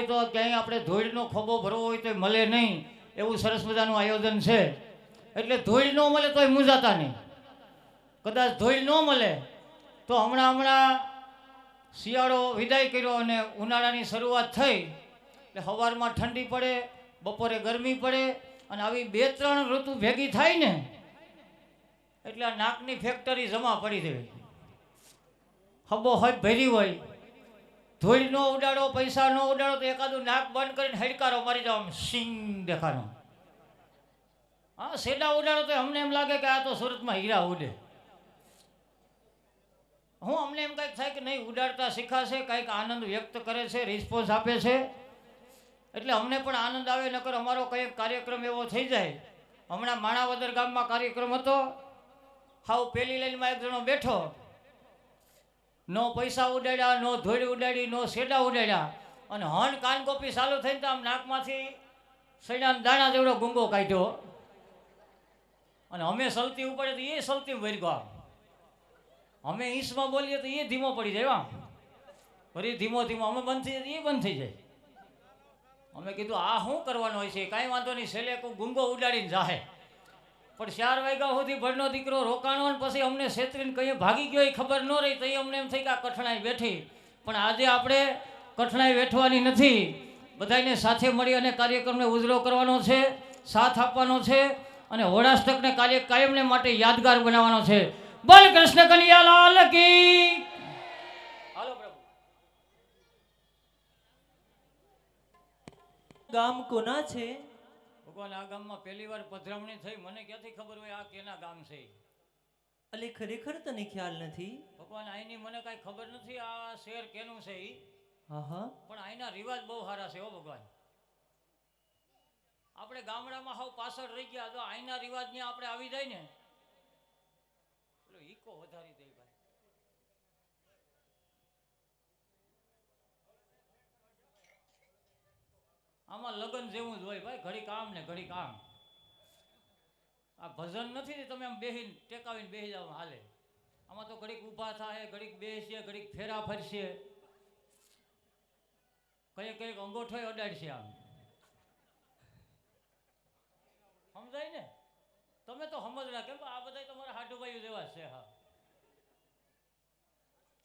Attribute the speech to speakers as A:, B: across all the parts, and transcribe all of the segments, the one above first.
A: હોય તો ક્યાંય આપણે ધૂળનો ખોબો ભરવો હોય તો મળે નહીં, એવું સરસ મજાનું આયોજન છે. એટલે ધૂળ ન મળે તોય મૂંઝાતા નહીં. કદાચ ધૂળ ન મળે તો હમણાં શિયાળો વિદાય કર્યો અને ઉનાળાની શરૂઆત થઈ. એટલે સવારમાં ઠંડી પડે, બપોરે ગરમી પડે, અને આવી 2-3 ઋતુ ભેગી થાય ને એટલે આ નાકની ફેક્ટરી જમા પડી દેવી. હબો હબ ભરી હોય, ધૂળ ન ઉડાડો, પૈસા ન ઉડાડો તો એકાદું નાક બંધ કરીને હડકારો મારી જાવ, આમ સિંગ દેખાનો. હા, સેડા ઉડાડો તો અમને એમ લાગે કે આ તો સુરતમાં હીરા ઉડે. અમને એમ કંઈક થાય કે નહીં, ઉડાડતા શીખાશે, કંઈક આનંદ વ્યક્ત કરે છે, રિસ્પોન્સ આપે છે, એટલે અમને પણ આનંદ આવે. નકર અમારો કંઈક કાર્યક્રમ એવો થઈ જાય. હમણાં માણાવદર ગામમાં કાર્યક્રમ હતો, હાવ પેલી લાઈનમાં એક જણો બેઠો, નો પૈસા ઉડાડ્યા, નો ધૂળ ઉડાડી, નો સેડા ઉડાડ્યા, અને હણ કાનકોપી ચાલુ થઈને તો આમ નાકમાંથી સૈડાના દાણા જેવડો ગુંગો કાઢ્યો. અને અમે સલતી ઉપડે તો એ સલતી વળી ગયો. અમે ઈંસમાં બોલીએ તો એ ધીમો પડી જાય. ફરી ધીમો ધીમો અમે બંધ થઈ જાય, એ બંધ થઈ જાય. અમે કીધું આ શું કરવાનું હોય છે, કાંઈ વાંધો નહીં, છેલ્લે કોઈ ગુંગો ઉડાડીને જાહે. પણ 4 વાગ્યા સુધી ભણનો દીકરો રોકાણો, ને પછી અમને છેતરીને કંઈ ભાગી ગયો એ ખબર ન રહી. તો એ અમને એમ થઈ કે આ કઠણાઈ બેઠી. પણ આજે આપણે કઠણાઈ વેઠવાની નથી, બધાને સાથે મળી અને કાર્યક્રમને ઉજળો કરવાનો છે, સાથ આપવાનો છે, અને હોળાષ્ટકને કાયમને માટે યાદગાર બનાવવાનો છે. બોલ કૃષ્ણ કનૈયાલાલ કી. હાલો પ્રભુ.
B: ગામ કોના છે?
A: ભગવાન, આ ગામમાં પહેલી વાર પધરામણી થઈ, મને ક્યાંથી ખબર હોય આ કેના ગામ છે?
B: અલે ખરેખર તને ખ્યાલ નથી?
A: ભગવાન, અહીંની મને કાંઈ ખબર નથી આ શહેર કેનું છે ઈ.
B: હા,
A: પણ અહીંના રિવાજ બહુ સારા છે હો ભગવાન. આપણે ગામડામાં હાવ પાછળ રહી ગયા, તો અહીંના રિવાજ ને આપણે આવી જાય ને, પેલો ઈકો વધારી દે ભાઈ. આમાં લગન જેવું જ હોય ભાઈ, ઘડી કામ ને ઘડી કામ. આ ભજન નથી, તમે આમ બેહીને ટેકાવીને બેસી જાવ હાલે. આમાં તો ઘડીક ઊભા થાય, ઘડીક બેસીએ, ઘડીક ફેરા ફરશે, કંઈક અંગોઠો અડાડશે. આમ સમજાય ને? તમે તો સમજરા, કેમ આ બધા તમારા હાડુભાઈઓ જેવા છે. હા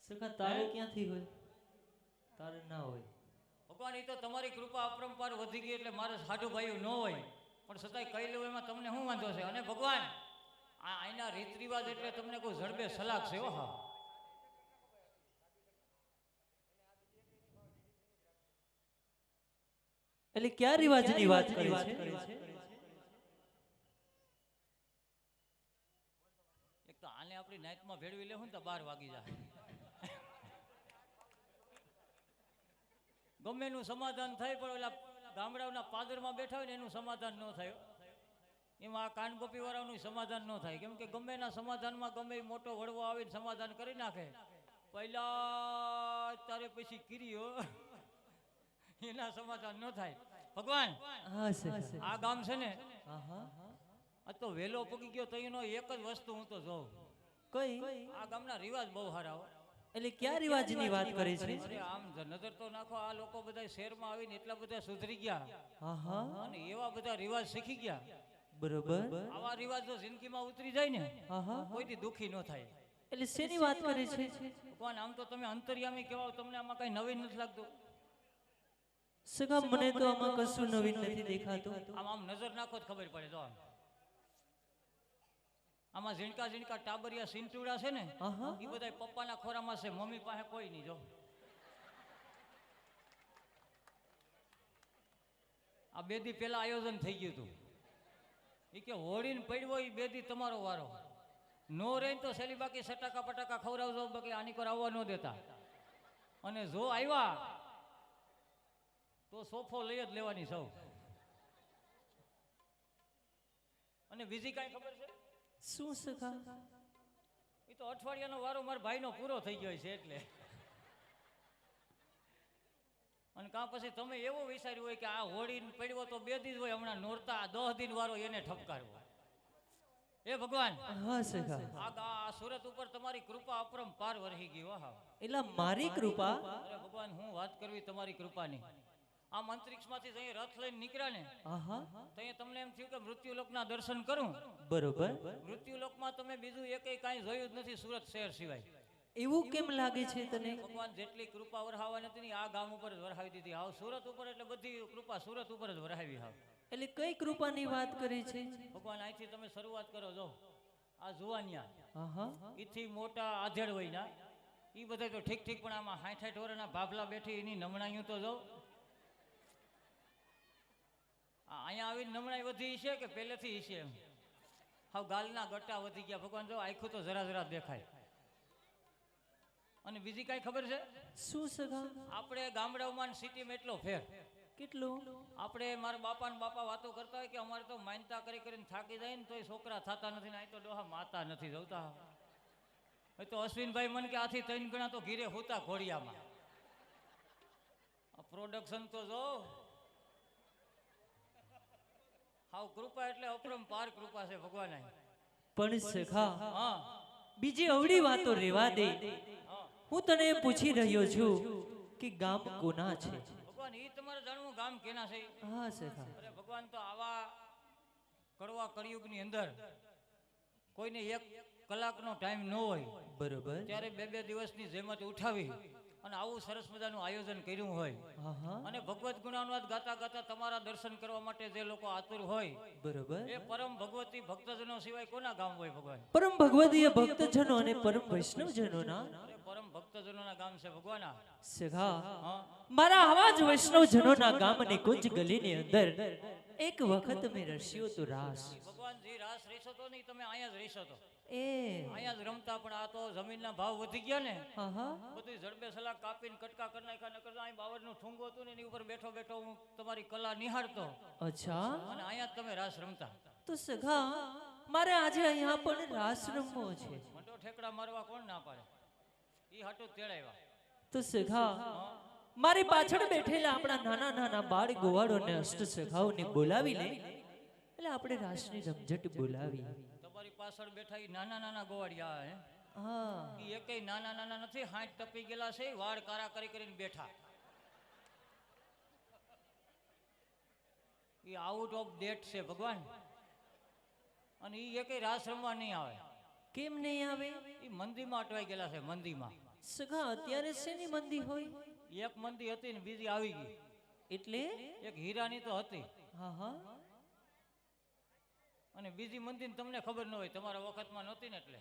B: સખા, તારે ક્યાંથી હોય? તારે ના હોય.
A: ભગવાન, એ તો તમારી કૃપા અપરંપાર વધી ગઈ એટલે મારે હાડુભાઈઓ ન હોય, પણ છતાંય કહી લેવું એમાં તમને શું વાંધો છે? અને ભગવાન, આ અહીંના રીત રિવાજ એટલે તમને કોઈ ઝડપે સલાહ છે. હા,
B: એટલે ક્યાં રિવાજની વાત કરે છે?
A: એક તો આને આપણી નાઈટમાં ભેળવી લેવું ને તો 12 વાગી જાય. ગમે એનું સમાધાન થાય, પણ ઓલા ગામડાઓના પાદરમાં બેઠા હોય ને એનું સમાધાન ન થાય. એમાં આ કાનગોપી વાળાનું સમાધાન ન થાય, કેમ કે ગમે એના સમાધાનમાં ગમે એ મોટો વડવો આવીને સમાધાન કરી નાખે. પહેલા તારે પછી કિરીઓ એના સમાધાન ન થાય. ભગવાન, આ ગામ છે ને, આ તો વેલો પગી ગયો તો એનો એક જ વસ્તુ હું તો જોઉં.
B: કઈ?
A: આ ગામના રિવાજ બહુ સારા હોય.
B: એટલે ક્યાં રિવાજની વાત કરે છે?
A: અરે આમ નજર તો નાખો, આ લોકો બધા શહેરમાં આવીને એટલા બધા સુધરી ગયા, અને એવા બધા રિવાજ શીખી ગયા.
B: બરોબર.
A: આવા રિવાજ જો જિંદગીમાં ઉતરી જાય ને, કોઈથી દુખી ન થાય.
B: એટલે શેની વાત કરે છે?
A: ભગવાન, આમ તો તમે અંતર્યામી કહેવાઓ, તમને આમાં કઈ નવીન નથી લાગતું?
B: સગા, મને તો આમાં કશું નવીન નથી દેખાતું.
A: આમ નજર નાખો જ ખબર પડે. તો આમાં ઝીણકા ઝીણકા ટાબરિયા સિંટુડા છે ને, એ બધા પપ્પાના ખોરામાં છે, મમ્મી પાસે કોઈ નહીં. જો આ 2 દી પહેલા આયોજન થઈ ગયું હતું. એ કે હોળીને પડ્યો એ 2 દી તમારો વારો, નો રહે તો સેલી બાકી સટાકા પટાકા ખવડાવજો, બાકી આની પર આવવા ન દેતા. અને જો આવ્યા તો સોફો લઈ જ લેવાની સૌ. અને બીજી કાંઈ ખબર છે?
B: શું સખા?
A: એ તો અઠવાડિયાનો વારો મારા ભાઈનો પૂરો થઈ ગયો છે એટલે. અને કાં પછી તમે એવું વિચાર્યું હોય કે આ હોળી પડ્યો તો 2 દી હોય, હમણાં નોરતા 10 દિન વારો એને ઠપકારવો. એ ભગવાન,
B: હા સખા,
A: આ સુરત ઉપર તમારી કૃપા અપરંપાર વરહી ગઈ. વાહ,
B: એટલે મારી કૃપા?
A: અરે ભગવાન, હું વાત કરવી તમારી કૃપાની. આમ અંતરિક્ષમાંથી અહીં રથ લઈને નીકળ્યા ને
B: આહા
A: તો અહીંયા તમને એમ થયું કે મૃત્યુલોકના દર્શન કરું.
B: બરોબર.
A: મૃત્યુલોકમાં તમે બીજું એકેય કાંઈ જોયું જ નથી સુરત શહેર સિવાય.
B: એવું કેમ લાગે છે તને?
A: ભગવાન જેટલી કૃપા વરહાવાની હતી ને આ ગામ ઉપર જ વરહાવી દીધી. હાવ સુરત ઉપર એટલે બધી કૃપા સુરત ઉપર જ વરહાવી. હાવ
B: એટલે કઈ કૃપાની વાત કરી છે?
A: ભગવાન અહીંથી તમે શરૂઆત કરો. જો આ જુવાનિયા
B: આહા
A: ઈથી મોટા આધેડ હોય ના એ બધા તો ઠીક ઠીક, પણ આમાં 60 વર્ષના ભાભલા બેઠી એની નમણાયું તો જો અહીંયા આવીને નમણાઈ વધી છે કે પહેલેથી છે એમ? હાવ ગાલના ગટ્ટા વધી ગયા. ભગવાન જો આખું તો જરા જરા દેખાય. અને બીજી કાંઈ ખબર છે?
B: શું સગા?
A: આપણે ગામડાઓમાં ને સિટીમાં એટલો ફેર.
B: કેટલું?
A: આપણે મારા બાપા ને બાપા વાતો કરતા હોય કે અમારે તો માનતા કરી કરીને થાકી જાય ને તોય છોકરા થતા નથી ને અહીં તો ડોહા માતા નથી જોતા. હવે તો અશ્વિનભાઈ મને કે આથી 3 ગણા તો ઘીરે હોતા ઘોડિયામાં. આ પ્રોડક્શન તો જો હાવ કૃપા એટલે અપરંપાર કૃપા છે ભગવાન.
B: પણ સખા
A: હા
B: બીજી અવળી વાતો રેવા દે.
A: હા
B: હું તને પૂછી રહ્યો છું કે ગામ કોના છે?
A: ભગવાન એ તમારે જાણવું ગામ કેના છે?
B: હા સખા.
A: અરે ભગવાન તો આવા કડવા કળિયુગની અંદર કોઈને 1 કલાકનો ટાઈમ ન હોય
B: બરોબર.
A: ત્યારે 2 દિવસની જહેમત ઉઠાવી અને આવું સરસ મજાનું આયોજન કર્યું હોય
B: આહા
A: અને ભગવત ગુણાનુવાદ ગાતા ગાતા તમારા દર્શન કરવા માટે જે લોકો આતુર હોય
B: બરોબર.
A: એ પરમ ભગવતી ભક્તજનો સિવાય કોના ગામ હોય ભગવાન?
B: પરમ ભગવદીય ભક્તજનો અને પરમ વૈષ્ણવજનોના
A: અરે પરમ ભક્તજનોના ગામ છે ભગવાન આ.
B: સખા
A: હા
B: મારા આવા જ વૈષ્ણવજનોના ગામની કુંજ ગલીની અંદર એક વખત મેં રસ્યો તો રાસ.
A: ભગવાન જે રાસ રેસો તો નહીં, તમે અહીંયા જ રેસો તો
B: એ
A: અહીંયા જ રમતા, પણ આ તો જમીનના ભાવ વધી ગયા ને
B: આહા
A: બધું જડબે સલાહ કાપીને કટકા કરી નાખ્યા. નકર અહીં બાવળનું ઠુંગો હતું ને એની ઉપર બેઠો બેઠો હું તમારી કલા નિહાળતો
B: અચ્છા.
A: અને અહીંયા જ તમે રાસ રમતા.
B: તો સખા મારે આજે અહીંયા પણ રાસ રમવો છે.
A: મંડો ઠેકડા મારવા કોણ ના પાડે? ઈ હાટું તેડાવ્યા.
B: તો સખા મારી પાછળ બેઠેલા આપણા નાના નાના બાળ ગોવાળોને અષ્ટ સખાઓને બોલાવી લે. એટલે આપણે રાસની રમઝટ બોલાવી.
A: તમારી પાછળ બેઠા ઈ નાના નાના ગોવાડિયા હે?
B: હા
A: ઈ એકેય નાના નાના નથી, 60 ટપી ગયેલા છે, વાળ કારા કરી કરીને બેઠા. ઈ આઉટ ઓફ ડેટ છે ભગવાન. અને ઈ એકેય રાસ રમવા નહીં આવે.
B: કેમ નહીં આવે?
A: ઈ મંદીમાં અટવાઈ ગયેલા છે, મંદીમાં.
B: સખા અત્યારે શેની મંદી હોય?
A: એક મંદી હતી ને બીજી આવી ગઈ.
B: એટલે
A: એક હીરાની તો હતી
B: હા હા
A: અને બીજી મંદીને તમને ખબર ન હોય, તમારા વખતમાં નહોતી ને એટલે.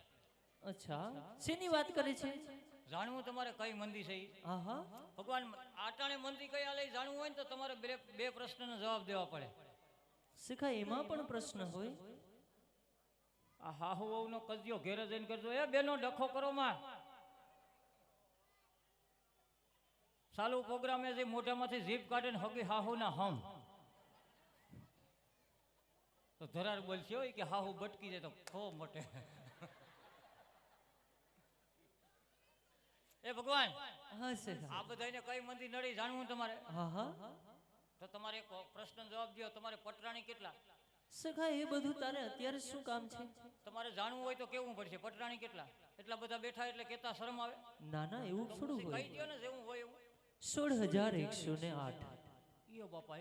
B: અચ્છા શેની વાત કરે છે?
A: જાણવું તમારે કઈ મંદી છે ઈ?
B: હા હા
A: ભગવાન આટાણે મંદી કયા લઈ જાણવું હોય ને તો તમારે બે પ્રશ્નનો જવાબ દેવા પડે.
B: સખા એમાં પણ પ્રશ્ન હોય?
A: આ હાહુ વહુનો કજિયો ઘેરે જઈને કરજો. એ બેનો ડખો કરો માં. ચાલુ પ્રોગ્રામે જે મોઢામાંથી જીભ કાઢે ને હગી હાહુના હમ તો ધરાર બોલશે હોય કે હાહુ બટકી જાય તો ખો મોટે. એ ભગવાન
B: હા સખા
A: આ બધાને કઈ મંદી નડી જાણવું તમારે?
B: હા હા
A: તો તમારે એક પ્રશ્ન જવાબ દો. તમારે પટરાણી કેટલા?
B: સખા એ બધું તારે અત્યારે શું કામ છે?
A: તમારે જાણવું હોય તો કેવું પડશે. પટરાણી કેટલા? એટલા બધા બેઠા એટલે કેતા શરમ આવે?
B: ના ના એવું થોડું
A: કહી
B: હોય.
A: દો ને જેવું હોય એવું.
B: 16,108.
A: ઈયો બાપા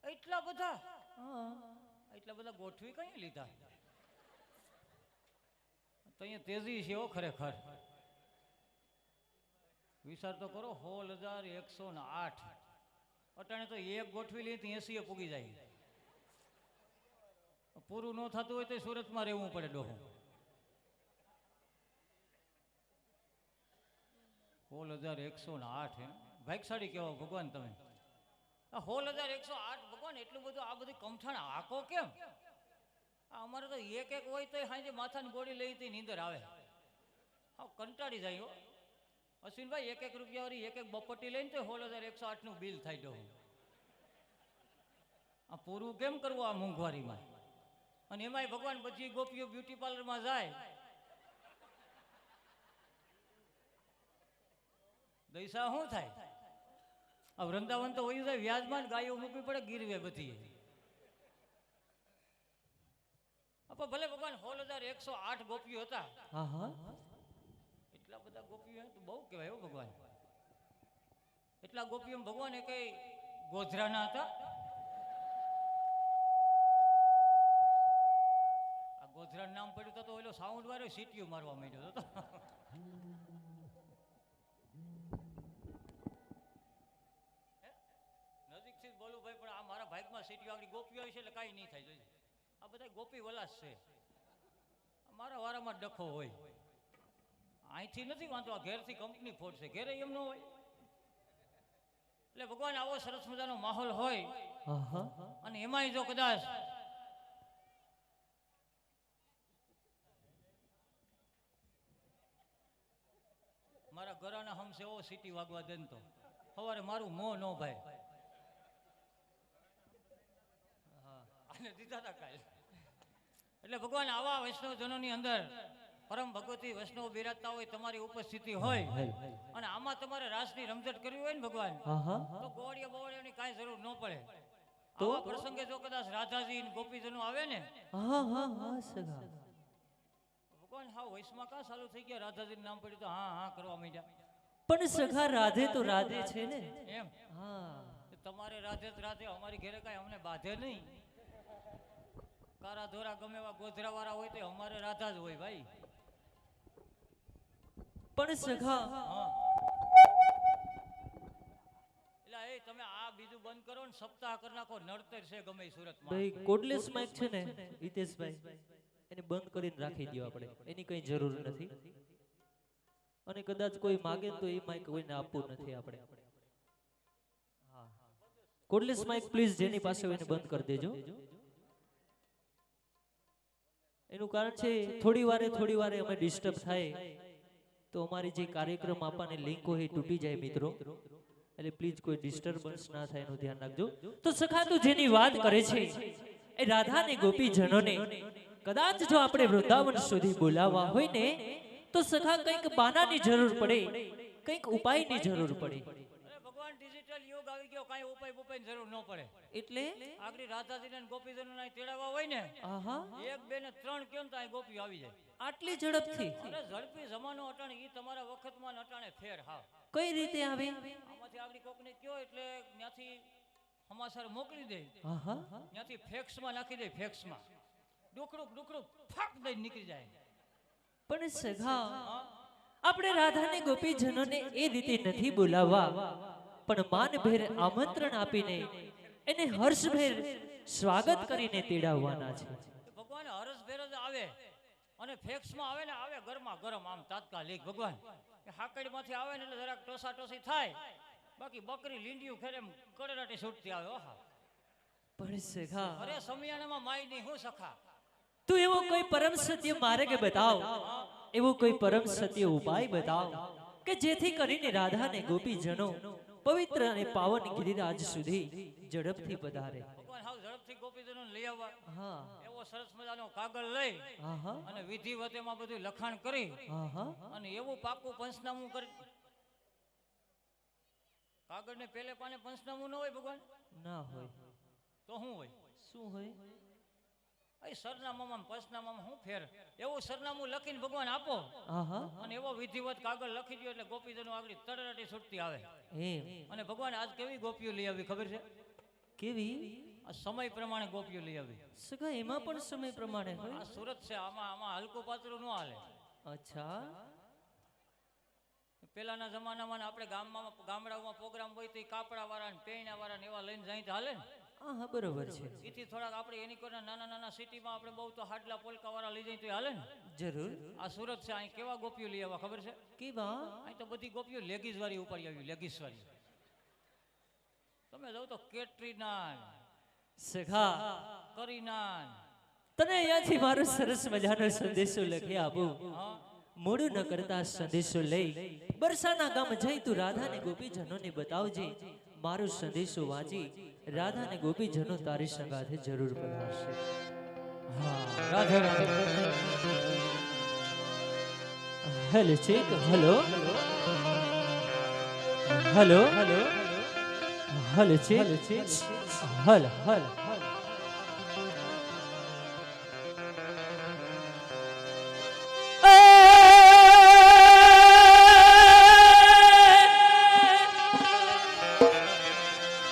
A: એટલા બધા?
B: હા
A: એટલા બધા ગોઠવી કઈ લીધા? તો અહીંયા તેજી છે હો ખરેખર. વિચાર તો કરો. 16,108 અટાણે તો એક ગોઠવી લે 80 પૂગી જાય. પૂરું ન થતું હોય તો સુરતમાં રહેવું પડે ડોહું. 16,108 હે ભાગશાળી કેવો ભગવાન તમે. આ 16,108 ભગવાન એટલું બધું આ બધી કમઠાણ આકો કેમ? આ અમારે તો એક એક હોય તો સાંજે માથાની ગોળી લઈ તો નીંદર આવે. હા કંટાળી જાય હો. અશ્વિનભાઈ 1-1 રૂપિયા વાળી એક બપટ્ટી લઈને તો 16,108 નું બિલ થાય ડોહું. આ પૂરું કેમ કરવું આ મોંઘવારીમાં? અને એમાંય ભગવાન બધી ગોપીઓ બ્યુટી પાર્લરમાં જાય. દૈસા શું થાય? આ વૃંદાવન તો હોય જાય વ્યાજમાં ગાયો મૂકવી પડે ગીરવે બધી. ભલે ભગવાન 16,108 ગોપીઓ હતા.
B: હા હા
A: એટલા બધા ગોપીઓ તો બહુ કહેવાય હો ભગવાન. એટલા ગોપીઓ ભગવાન એ કઈ ગોધરાના હતા. આ ગોધરાનું નામ પડ્યું તો ઓલો સાઉન્ડ વાળો સીટીઓ મારવા માંડ્યો હતો. નજીકથી જ બોલું ભાઈ, પણ આ મારા ભાગમાં સીટીઓ આગળ ગોપીઓ છે એટલે કાંઈ નહીં થાય. જોઈ આ બધા ગોપી વલાસ છે, મારા વારામાં ડખો હોય. અહીંથી નથી વાંધો, આ ઘેરથી કંપની ફોડ છે, ઘેરે એમ ન હોય. એટલે ભગવાન આવો સરસ મજાનો માહોલ હોય અને એમાંય જો કદાચ મારા ઘરાના હમસે એવો સીટી વાગવા દે તો સવારે મારું મોં ન ભાઈ. હા, આને દીધા હતા કાલે. એટલે ભગવાન આવા વૈષ્ણવજનોની અંદર પરમ ભગવતી વૈષ્ણવ બિરાજતા હોય, તમારી ઉપસ્થિતિ હોય અને આમાં તમારે રાસની રમઝટ કરવી હોય ને ભગવાન, તો ગોળિયા બોળિયાની કાંઈ જરૂર ન પડે. આવા પ્રસંગે જો કદાચ રાધાજી ને ગોપીજનો આવે ને, ભગવાન હા વૈષ્ણવ કા ચાલુ થઈ ગયા, રાધાજીનું નામ પડ્યું તો હા હા કરવા માંડ્યા.
B: પણ સખા રાધે તો રાધે છે ને
A: એમ. હા, તમારે રાધે જ રાધે, અમારી ઘરે કાંઈ અમને બાધે નહીં. કારા ધોરા ગમે એવા ગોધરા વાળા હોય તો અમારે રાધા જ હોય ભાઈ.
B: પણ સખા
A: એટલે એ તમે આ બીજું બંધ કરો ને સપ્તાહ કરી નાખો, નડતર છે ગમે સુરતમાં.
B: ભાઈ કોડલેસ માઇક છે ને હિતેશભાઈ, એને બંધ કરીને રાખી દો આપણે, એની કઈ જરૂર નથી. અને કદાચ કોઈ માગે તો એ માઇક કોઈને આપવું નથી આપણે. હા, કોડલેસ માઇક પ્લીઝ જેની પાસે હોય એને બંધ કરી દેજો. એનું કારણ છે થોડી વારે અમે ડિસ્ટર્બ થાય તો અમારી જે કાર્યક્રમ આપવાની લિંક હોય એ તૂટી જાય મિત્રો. એટલે પ્લીઝ કોઈ ડિસ્ટર્બન્સ ના થાય એનું ધ્યાન રાખજો. તો સખા તું જેની વાત કરે છે એ રાધા ને ગોપીજનોને કદાચ જો આપણે વૃંદાવન સુધી બોલાવવા હોય ને તો સખા કંઈક બાનાની જરૂર પડે, કંઈક ઉપાયની જરૂર પડે.
A: ભગવાન ડિજિટલ યુગ આવી ગયો, કાંઈ ઉપાય બુપાયની જરૂર ન પડે.
B: એટલે
A: આગળ રાધાજીને ગોપીજનોને તેડાવવા હોય ને, એક બે ને ત્રણ કેમ તો અહીં ગોપીઓ આવી જાય
B: આટલી ઝડપથી.
A: અરે ઝડપી જમાનો અટાણે ઈ તમારા વખતમાં અટાણે ફેર. હા,
B: કઈ રીતે આવે?
A: આમાંથી આગળ કોકને કયો એટલે ત્યાંથી સમાચાર મોકલી દે, ત્યાંથી ફેક્સમાં નાખી દે, ફેક્સમાં ડુકડુક ફાક દઈને નીકળી જાય.
B: પણ સખા આપણે રાધાને ગોપીજનોને એ રીતે નથી બોલાવવા, પણ માનભેર આમંત્રણ આપીને એને હર્ષભેર સ્વાગત કરીને તેડાવવાના છે.
A: ભગવાન હર્ષભેર જ આવે અને ફેક્સમાં આવે ને, આવે ગરમા ગરમ આમ તાત્કાલિક. ભગવાન હાકડીમાંથી આવે ને એટલે જરાક ટોસાટોસી થાય, બાકી બકરી લીંડિયું ખેરે કડરાટી છૂટતી આવે. ઓહા,
B: પણ સખા
A: અરે સમિયાણામાં માય નહીં હું સખા.
B: તું એવો કોઈ પરમ સત્ય માર્ગ બતાવ, એવો કોઈ પરમ સત્ય ઉપાય બતાવ કે જેથી કરીને રાધા ને ગોપીજનો પવિત્ર અને પાવન ગિરિરાજ સુધી ઝડપથી પધારે.
A: ભગવાન હાવ ઝડપથી ગોપીજનો લઈ આવવા એવો સરસ મજાનો કાગળ લઈ અને વિધિવત એમાં બધું લખાણ કરી અને એવું પાકું પંચનામું કરી. કાગળ ને પેલે પાને પંચનામું ન હોય ભગવાન?
B: ના હોય.
A: તો શું હોય?
B: શું હોય?
A: સરનામામાં પંચનામામાં શું ફેર? એવું સરનામું લખીને ભગવાન આપો અને એવો વિધિવત કાગળ લખી દો એટલે ગોપીજનો આગળ તડરાટી છૂટતી આવે. અને ભગવાન આજ કેવી ગોપીઓ લઈ આવી ખબર છે?
B: કેવી?
A: આ સમય પ્રમાણે ગોપીઓ લઈ આવી.
B: સગા એમાં પણ સમય પ્રમાણે હોય?
A: આ સુરત છે, આમાં હલકું પાતળું ન હાલે.
B: અચ્છા.
A: પેલાના જમાનામાં આપણે ગામડાઓમાં પ્રોગ્રામ હોય તો કાપડા વાળા ને પેણા વાળા ને એવા લઈને જાય તો હાલે ને.
B: હા બરોબર છે.
A: એથી થોડાક આપણે એની કોના નાના સિટીમાં આપણે બહુ તો હાડલા પોલકા વાળા લઈ જાય તો હાલે ને.
B: જરૂર.
A: આ સુરત છે, અહીં કેવા ગોપીઓ લઈ આવ્યા ખબર છે?
B: કેવા?
A: અહીં તો બધી ગોપીઓ લેગીસ વાળી ઉપાડી આવી, લેગીસ વાળી. તમે જાવ તો કેટરીના,
B: સખા
A: કરીના,
B: તને અહીંયાથી મારો સરસ મજાનો સંદેશો લખી આપું. મોડું ન કરતા સંદેશો લઈ બરસાના ગામ જઈ તું રાધા ને ગોપીજનોને બતાવજે. મારો સંદેશો વાંચી રાધા ને ગોપીજનો તારી સંગાથે જરૂર પધારશે. હા, Radhe Radhe. Hello check. Hello hello hello check. હલ હલ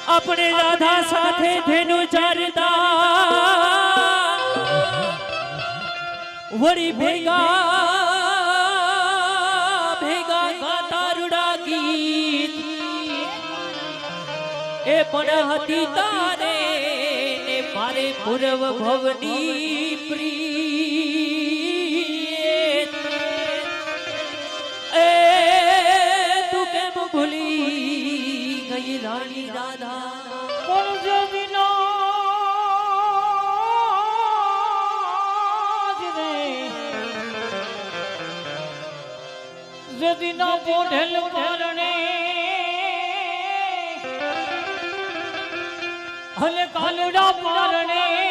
B: આપણે રાધા સાથે ધેનુ ચારતા વળી ભેગા ભેગા ગાતા રૂડા ગીત એ પણ હતી તારે ને મારે પૂર્વ ભવની પ્રીત એ તું કેમ ભૂલી ગઈ રાણી રાધા
A: પણ જો વિના જદીના પોઢેલ પારણે હલે કાલડા પારણે